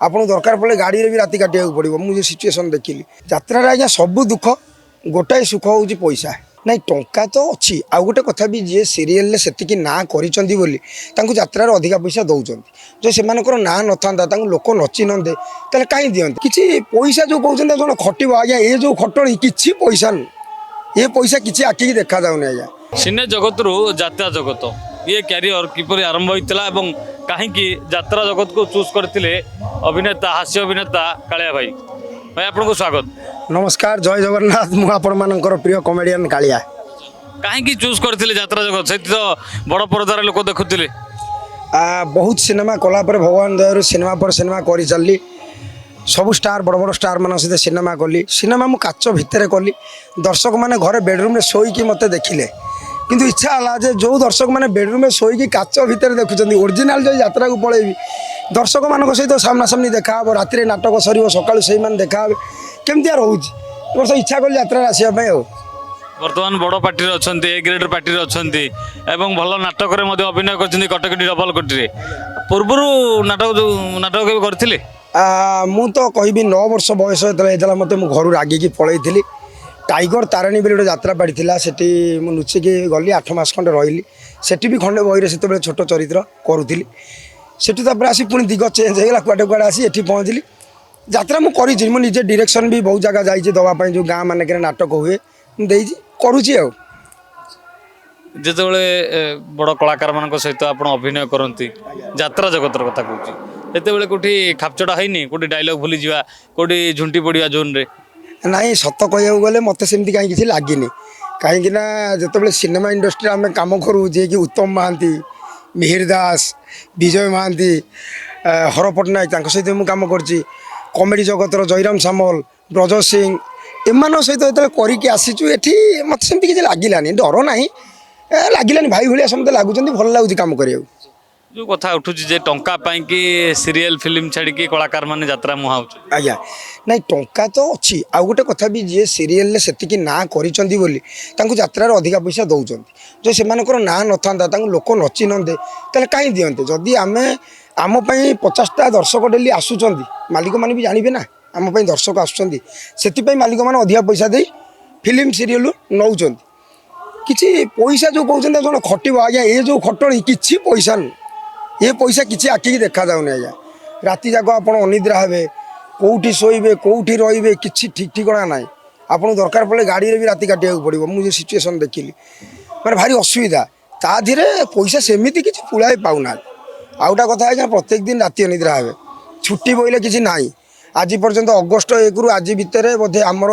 आपको दरकार पड़े गाड़ी रे भी राति काटिया पड़ो मुझे सिचुएसन देखिली यात्रा आज्ञा सब दुख गोटाए सुख हूँ पैसा नाई टंका तो अच्छी आउ गोटे कथा भी जी सीरियल से ना कर अधिका पैसा दौरान जो से ना न था लोक नची नंदे तेल कहीं दिखते कि पैसा जो कहते जो खटब आज्ञा ये जो खटणी कि पैसा नु ये पैसा किसी आखिक देखा जाऊनी आज्ञा सिने जगत रु जात्रा जगत ये क्यारियर किपर आरंभ होता कहीं जात्रा जगत को चूज करते अभिनेता हास्य अभिनेता कालिया भाई भाई आपको स्वागत नमस्कार जय जगन्नाथ मु आपण मानकर प्रिय कमेडियन कालिया कहीं चूज करते जात्रा जगत से तो बड़ पर्दार लोक देखुले बहुत सिनेमा कलापर भगवान दयारू सिनेमा पर सिनेमा कर चली सब स्टार बड़ बड़ स्टार मान सहित सिनेमा कली सिनेमा मु काच भितर कली दर्शक मैंने घरे बेडरूम शोईकी मत देखिले किंतु इच्छा है जे जो दर्शक मैंने बेडरूम शोईकी काच भितर देखुं ओरिजिनाल जो यात्रा को पलैबी दर्शक मान सहित सामना सामनी देखा राति नाटक सर सका से देखा केमती रोच वर्ष इच्छा कल यात्रा आसवाई बर्तमान बड़ पार्टी अच्छा ए ग्रेड पार्टी अच्छा भल नाटक अभिनय कर कटक डबल कोटी पूर्वर नाटक जो नाटक करते मु तो कहबी 9 वर्ष बयस होता मत घर रागिकी पलैली टाइगर तारिणी बोली गोटे यात्रा पाड़ी से लुचिकी गली 8 मास खंडे रही से भी खंडे बही से छोट चरित्र करूली सेठी आसी पुणी दिग चेंज होगा कुआटे कुआड़े आसी एठी पहुँचली यात्रा मुझे मुझे डायरेक्शन भी बहुत जगह जाइए दवापाई जो गाँ मानक नाटक हुए करुच्ची जिते बड़ कलाकार मान सहित आप अभिनय करती यात्रा जगत कथा कहूँ ये कौटी खापचड़ा है कौटी डायलॉग भूली जा कौटी झुंटी पड़ा जोन रे नाई सत कह गले मत सेमती कहीं किसी लगे कहीं जो सिनेमा इंडस्ट्री आम कम करूँ जे कि उत्तम महांती मिहिर दास विजय महांती हर पट्टनायक सहित मुझे कम कर कमेडी जगतर जयराम सामल ब्रज सिंह एम सहित जो करके आसीचु ये मत सेमती किसी लगे डर ना लगे भाई भाया समझे लगुच भल लगुच कम कर जो कथा उठू जे टंका कि सीरियल फिल्म छाड़ी कलाकार माने यात्रा मुहां आज्ञा नाई टंका तो अच्छी आउ गोटे कथा भी जी सीरियल से ना कर अधिका पैसा दौरान जो से ना न था लोक नची नंदे तेल कहीं दिखते जदि आम आमपाई 50टा दर्शक डेली आसुँच मालिक मैंने भी जानवे ना आमपाई दर्शक आसुँच मालिक मैंने अधिका पैसा दे फिल्म सीरियल नौ कि पैसा जो कहते जो खटब आज्ञा ये जो खटणी कि पैसा नु ये पैसा किसी आखिक देखा जाऊनी आज्ञा राति जाक आप अनिद्रा हे कौटी शोबे कौटी रे कि ठीक ठिकाना ना आपको दरकार पड़े गाड़ी रे भी राति काटिया पड़ो मुझे सिचुएसन देखिली मैंने भारी असुविधा ता धीरे पैसा सेमती किसी पुलाए पाऊना आउटा कथा आज्ञा प्रत्येक दिन राति अनिद्रा हे छुट्टी बोले किसी ना आज पर्यंत अगस्ट 1 रु आज भितर बोधे आमर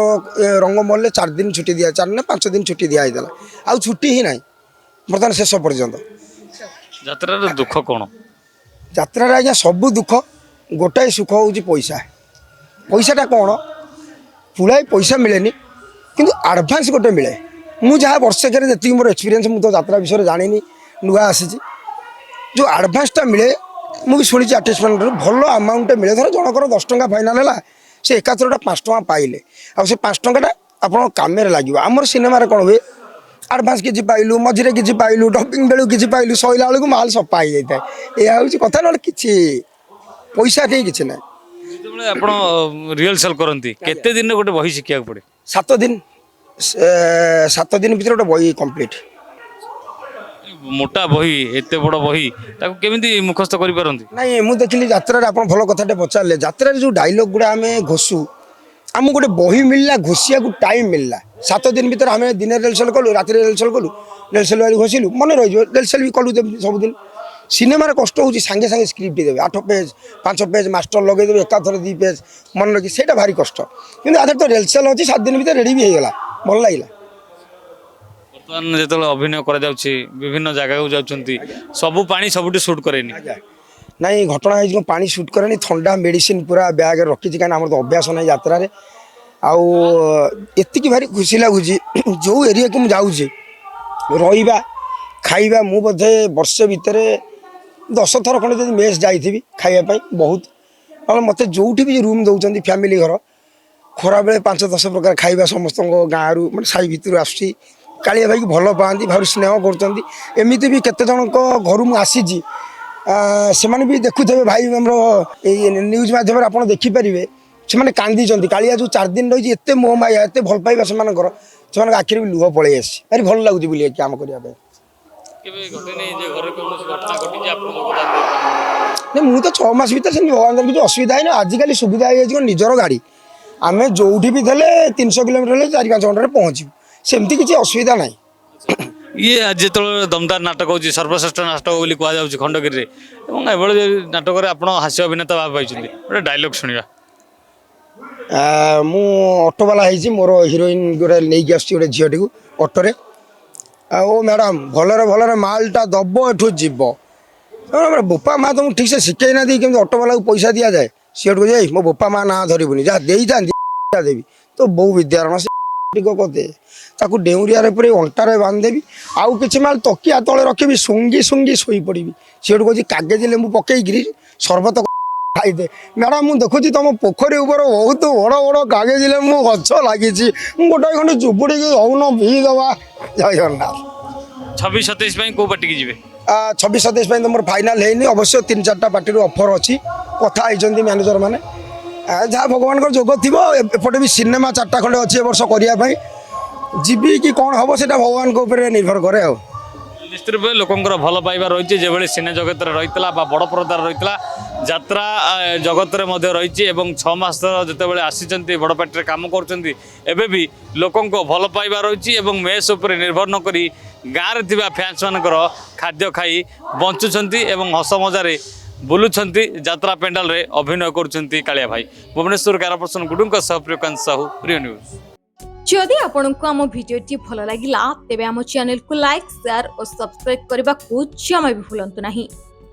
रंगमहल 4 दिन छुट्टी दिया 4 ना 5 दिन छुट्टी दिखाई आउ छुट्टी ही ना बर्तमान शेष पर्यंत यात्रा दुख कौन यात्रा आज्ञा सब दुख गोटाए सुख हूँ पैसा पैसाटा कौन पुलाए पैसा मिले कि आडभांस गोटे मिले मुझे वर्षकर जी मोर एक्सपीरियंस मुझे यात्रा विषय जानी नुआ आसी जो आडभांसटा मिले मुझे शुणी आर्टिस्टमेंट भल अमाउंट मिले धर जनकर 10 टंका फाइनाल है से एकाथरटा 5 टंका पाइले आ से 5 टंकाटा आप कम लगे आमर सिनेमार कौन हुए आडभांस किसी पाइलु मझे किसी पाइलु डबिंग बेलू किसी पाइलु सैला बेलू माल सफा हो जाता है यह हूँ कथा ना कि पैसा कहीं किसी ना आप रिहर्सल करती केते दिन गोटे बही शिखा पड़े 7 दिन 7 दिन भर गोटे बही कंप्लीट मोटा बही एत बड़ बही केमी मुखस्त कर नाई मुझे देखिली यात्रा आप भल कथाटे पचारे यात्रा जो डायलॉग गुड़ा आम घोषु आम गोटे बही मिलला घोषिया को टाइम मिलला 7 दिन भर आम दिन रिहर्सल कलु राति रिहर्सल कलु रिहर्सल वाली घोषिलु मन रही रिहर्सल भी कलु सबुदिन सिनेमार कष्ट हो सांगे सांगे स्क्रिप्ट देवे 8 पेज 5 पेज मास्टर लगे एकाथर 2 पेज मन रखी से भारी कष्ट कि आधर तो रिहर्सल अच्छी 7 दिन भर रेडी भी होगा भल लगे बर्तमान जो अभिनय कर विभिन्न जगह जाऊँगी सबू पानी सबुठ सुट करे नाई घटना है पानी सुट करे थंडा मेडिसिन पूरा बैग रखी कहीं आम तो अभ्यास ना यात्रा आती भारी खुशी लगुच जो एरिया को मुझे रहा खाइबा मु बोधे वर्षे भितर 10 थर खंडे जब मेस जाइए खाइबापी बहुत ना मत जो भी रूम दौरान फैमिली घर खरा बेले 5-10 प्रकार खाइबा समस्त गाँव रु मैं साई भितर आसूँ कालिया भाई भल पाती भारी स्नेह करमती भी केते जन घर मुझे ସେମାନେ ବି ଦେଖୁଥିବେ ଭାଇ ଆମର ଏଇ ନ୍ୟୁଜ୍ ମାଧ୍ୟମରେ ଆପଣ ଦେଖିପାରିବେ ସେମାନେ କାନ୍ଦିଛନ୍ତି କାଳିଆ ଯେଉଁ 4 ଦିନ ରହିଛି ଏତେ ମୋହ ମାୟା ଏତେ ଭଲ ପାଇବା ସେମାନଙ୍କର ସେମାନଙ୍କ ଆଖିରେ ବି ଲୁହ ପଳେଇ ଆସିଛି ଭାରି ଭଲ ଲାଗୁଛି ବୋଲି କାମ କରିବା ପାଇଁ। କେବେ ଘଟେନି ଯେ ଘରେ କୌଣସି ଘଟଣା ଘଟିଛି ଆପଣ ଯୋଗଦାନ ଦେଇପାରନ୍ତି? ନାଇଁ ମୁଁ ତ 6 ମାସ ଭିତରେ ସେମିତି ଭଗବାନଙ୍କର କିଛି ଅସୁବିଧା ହେଇନି ଆଜିକାଲି ସୁବିଧା ହେଇଯାଇଛି କ'ଣ ନିଜର ଗାଡ଼ି ଆମେ ଯେଉଁଠି ବି ଥିଲେ 300 କିଲୋମିଟର ହେଲେ 4-5 ଘଣ୍ଟାରେ ପହଞ୍ଚିବୁ ସେମିତି କିଛି ଅସୁବିଧା ନାହିଁ। ଇଏ ଆଜି ଯେତେବେଳେ ଦମଦାର ନାଟକ ହେଉଛି ସର୍ବଶ୍ରେଷ୍ଠ ନାଟକ ବୋଲି କୁହାଯାଉଛି ଖଣ୍ଡଗିରିରେ ଏବଂ ଏଭଳି ନାଟକରେ ଆପଣ ହାସ୍ୟ ଅଭିନେତା ଭାବେ ପାଇଛନ୍ତି ଗୋଟେ ଡାଇଲଗ ଶୁଣିବା। ମୁଁ ଅଟୋବାଲା ହେଇଛି ମୋର ହିରୋଇନ୍ ଗୋଟେ ନେଇକି ଆସୁଛି ଗୋଟେ ଝିଅଟିକୁ ଅଟୋରେ ଓ ମ୍ୟାଡ଼ାମ୍ ଭଲରେ ମାଲଟା ଦେବ ଏଠୁ ଯିବ ବୋପା ମା ତମକୁ ଠିକ୍ ସେ ଶିଖେଇ ନାହାନ୍ତି କେମିତି ଅଟୋବାଲାକୁ ପଇସା ଦିଆଯାଏ ସିଏଠୁ ଯାଇ ମୋ ବୋପା ମା ନାଁ ଧରିବୁନି ଯାହା ଦେଇଥାନ୍ତି ଦେବି ତ ବୋଉ ବିଦ୍ୟାରଣ କଦେ ତାକୁ ଡେଉଁରିଆରେ ପୁରା ଅଣ୍ଟାରେ ବାନ୍ଧିଦେବି ଆଉ କିଛି ମାଲ ତକିଆ ତଳେ ରଖିବି ଶୁଙ୍ଗି ଶୋଇପଡ଼ିବି ସିଏଠୁ କହୁଛି କାଗଜ ଲେମ୍ବୁ ପକେଇକିରି ସର୍ବତ ଖାଇଦେ। ମ୍ୟାଡ଼ାମ୍ ମୁଁ ଦେଖୁଛି ତମ ପୋଖରୀ ଉପରେ ବହୁତ ବଡ଼ କାଗଜ ଲେମ୍ବୁ ଗଛ ଲାଗିଛି ମୁଁ ଗୋଟାଏ ଖଣ୍ଡେ ଚୁପୁଡ଼ିକି ହଉନ ପିଇ ଦେବା ଜୟ ଜଗନ୍ନାଥ। 26-27 ପାଇଁ କୋଉ ପାର୍ଟିକି ଯିବେ? 26-27 ପାଇଁ ତ ମୋର ଫାଇନାଲ୍ ହେଇନି ଅବଶ୍ୟ 3-4ଟା ପାର୍ଟିରୁ ଅଫର୍ ଅଛି କଥା ହେଇଛନ୍ତି ମ୍ୟାନେଜର ମାନେ ଯାହା ଭଗବାନଙ୍କର ଯୋଗ ଥିବ ଏପଟେ ବି ସିନେମା 4ଟା ଖଣ୍ଡେ ଅଛି ଏ ବର୍ଷ କରିବା ପାଇଁ ଯିବି କି କ'ଣ ହେବ ସେଇଟା ଭଗବାନଙ୍କ ଉପରେ ନିର୍ଭର କରେ ଆଉ। ନିଶ୍ଚିତ ରୂପେ ଲୋକଙ୍କର ଭଲ ପାଇବା ରହିଛି ଯେଭଳି ସିନେ ଜଗତରେ ରହିଥିଲା ବା ବଡ଼ ପରଦାରେ ରହିଥିଲା ଯାତ୍ରା ଜଗତରେ ମଧ୍ୟ ରହିଛି ଏବଂ 6 ମାସର ଯେତେବେଳେ ଆସିଛନ୍ତି ବଡ଼ ପାର୍ଟିରେ କାମ କରୁଛନ୍ତି ଏବେ ବି ଲୋକଙ୍କ ଭଲ ପାଇବା ରହିଛି ଏବଂ ମେସ୍ ଉପରେ ନିର୍ଭର ନ କରି ଗାଁରେ ଥିବା ଫ୍ୟାନ୍ସ ମାନଙ୍କର ଖାଦ୍ୟ ଖାଇ ବଞ୍ଚୁଛନ୍ତି ଏବଂ ହସ ମଜାରେ ବୁଲୁଛନ୍ତି ଯାତ୍ରା ପେଣ୍ଡାଲରେ ଅଭିନୟ କରୁଛନ୍ତି କାଳିଆ ଭାଇ। ଭୁବନେଶ୍ୱର କ୍ୟାମେରାପର୍ସନ ଗୁଡୁଙ୍କ ସହ ପ୍ରିୟକାନ୍ତ ସାହୁ ପ୍ରିୟ ନ୍ୟୁଜ୍। जदि आपंक आम भिडी भल लगा तेब आम चैनल को लाइक शेयर और सब्सक्राइब करने को जमा भी भूलु नहीं।